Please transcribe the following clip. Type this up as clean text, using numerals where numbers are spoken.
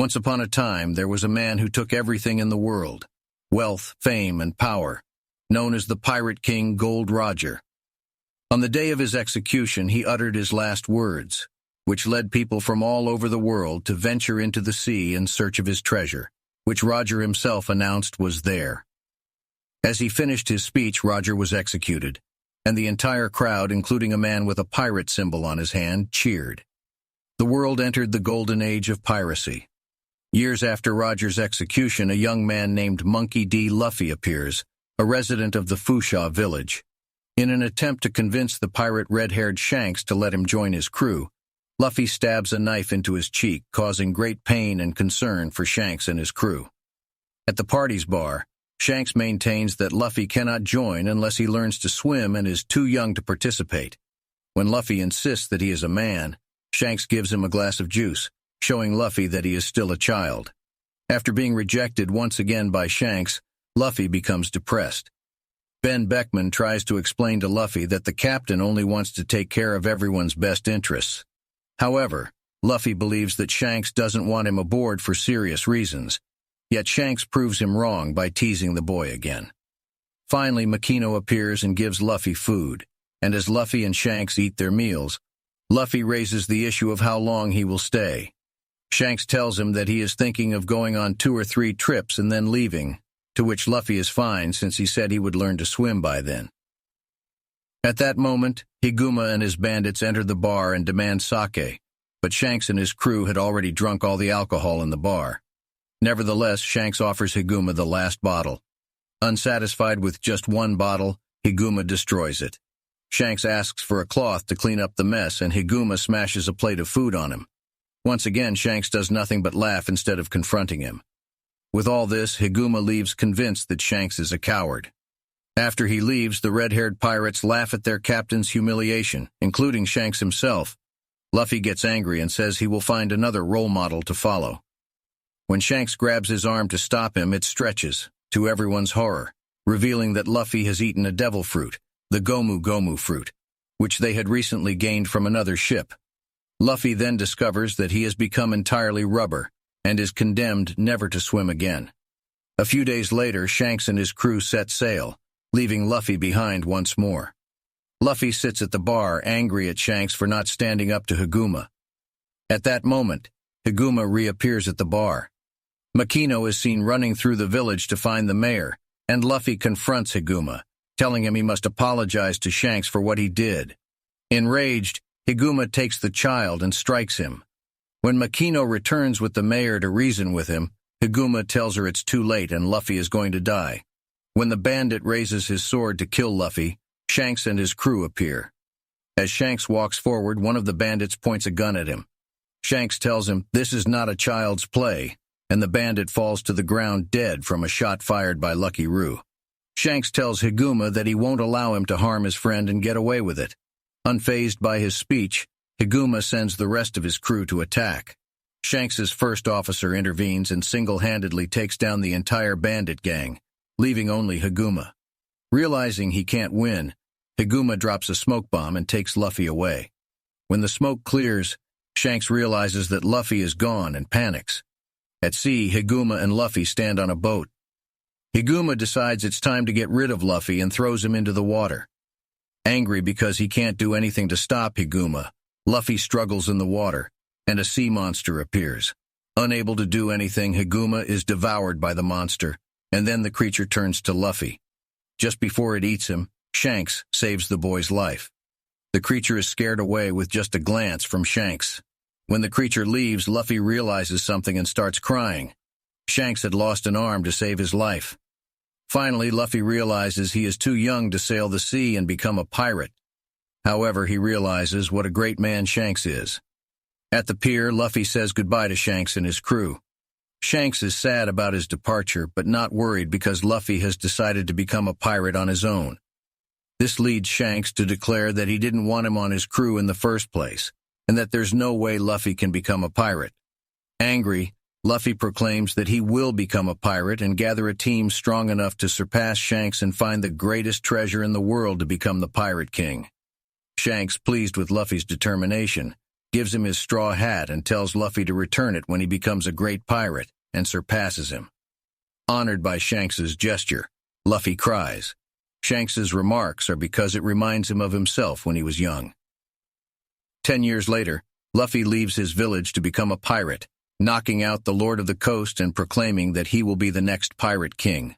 Once upon a time, there was a man who took everything in the world, wealth, fame, and power, known as the Pirate King Gold Roger. On the day of his execution, he uttered his last words, which led people from all over the world to venture into the sea in search of his treasure, which Roger himself announced was there. As he finished his speech, Roger was executed, and the entire crowd, including a man with a pirate symbol on his hand, cheered. The world entered the golden age of piracy. Years after Roger's execution, a young man named Monkey D. Luffy appears, a resident of the Fusha village. In an attempt to convince the pirate red-haired Shanks to let him join his crew, Luffy stabs a knife into his cheek, causing great pain and concern for Shanks and his crew. At the party's bar, Shanks maintains that Luffy cannot join unless he learns to swim and is too young to participate. When Luffy insists that he is a man, Shanks gives him a glass of juice, showing Luffy that he is still a child. After being rejected once again by Shanks, Luffy becomes depressed. Ben Beckman tries to explain to Luffy that the captain only wants to take care of everyone's best interests. However, Luffy believes that Shanks doesn't want him aboard for serious reasons, yet Shanks proves him wrong by teasing the boy again. Finally, Makino appears and gives Luffy food, and as Luffy and Shanks eat their meals, Luffy raises the issue of how long he will stay. Shanks tells him that he is thinking of going on 2 or 3 trips and then leaving, to which Luffy is fine since he said he would learn to swim by then. At that moment, Higuma and his bandits enter the bar and demand sake, but Shanks and his crew had already drunk all the alcohol in the bar. Nevertheless, Shanks offers Higuma the last bottle. Unsatisfied with just 1 bottle, Higuma destroys it. Shanks asks for a cloth to clean up the mess, and Higuma smashes a plate of food on him. Once again, Shanks does nothing but laugh instead of confronting him. With all this, Higuma leaves convinced that Shanks is a coward. After he leaves, the red-haired pirates laugh at their captain's humiliation, including Shanks himself. Luffy gets angry and says he will find another role model to follow. When Shanks grabs his arm to stop him, it stretches, to everyone's horror, revealing that Luffy has eaten a devil fruit, the Gomu Gomu fruit, which they had recently gained from another ship. Luffy then discovers that he has become entirely rubber and is condemned never to swim again. A few days later, Shanks and his crew set sail, leaving Luffy behind once more. Luffy sits at the bar, angry at Shanks for not standing up to Higuma. At that moment, Higuma reappears at the bar. Makino is seen running through the village to find the mayor, and Luffy confronts Higuma, telling him he must apologize to Shanks for what he did. Enraged, Higuma takes the child and strikes him. When Makino returns with the mayor to reason with him, Higuma tells her it's too late and Luffy is going to die. When the bandit raises his sword to kill Luffy, Shanks and his crew appear. As Shanks walks forward, one of the bandits points a gun at him. Shanks tells him this is not a child's play, and the bandit falls to the ground dead from a shot fired by Lucky Roo. Shanks tells Higuma that he won't allow him to harm his friend and get away with it. Unfazed by his speech, Higuma sends the rest of his crew to attack. Shanks's first officer intervenes and single-handedly takes down the entire bandit gang, leaving only Higuma. Realizing he can't win, Higuma drops a smoke bomb and takes Luffy away. When the smoke clears, Shanks realizes that Luffy is gone and panics. At sea, Higuma and Luffy stand on a boat. Higuma decides it's time to get rid of Luffy and throws him into the water. Angry because he can't do anything to stop Higuma, Luffy struggles in the water, and a sea monster appears. Unable to do anything, Higuma is devoured by the monster, and then the creature turns to Luffy. Just before it eats him, Shanks saves the boy's life. The creature is scared away with just a glance from Shanks. When the creature leaves, Luffy realizes something and starts crying. Shanks had lost an arm to save his life. Finally, Luffy realizes he is too young to sail the sea and become a pirate. However, he realizes what a great man Shanks is. At the pier, Luffy says goodbye to Shanks and his crew. Shanks is sad about his departure, but not worried because Luffy has decided to become a pirate on his own. This leads Shanks to declare that he didn't want him on his crew in the first place, and that there's no way Luffy can become a pirate. Angry, Luffy proclaims that he will become a pirate and gather a team strong enough to surpass Shanks and find the greatest treasure in the world to become the Pirate King. Shanks, pleased with Luffy's determination, gives him his straw hat and tells Luffy to return it when he becomes a great pirate and surpasses him. Honored by Shanks's gesture, Luffy cries. Shanks's remarks are because it reminds him of himself when he was young. 10 years later, Luffy leaves his village to become a pirate, knocking out the Lord of the Coast and proclaiming that he will be the next pirate king.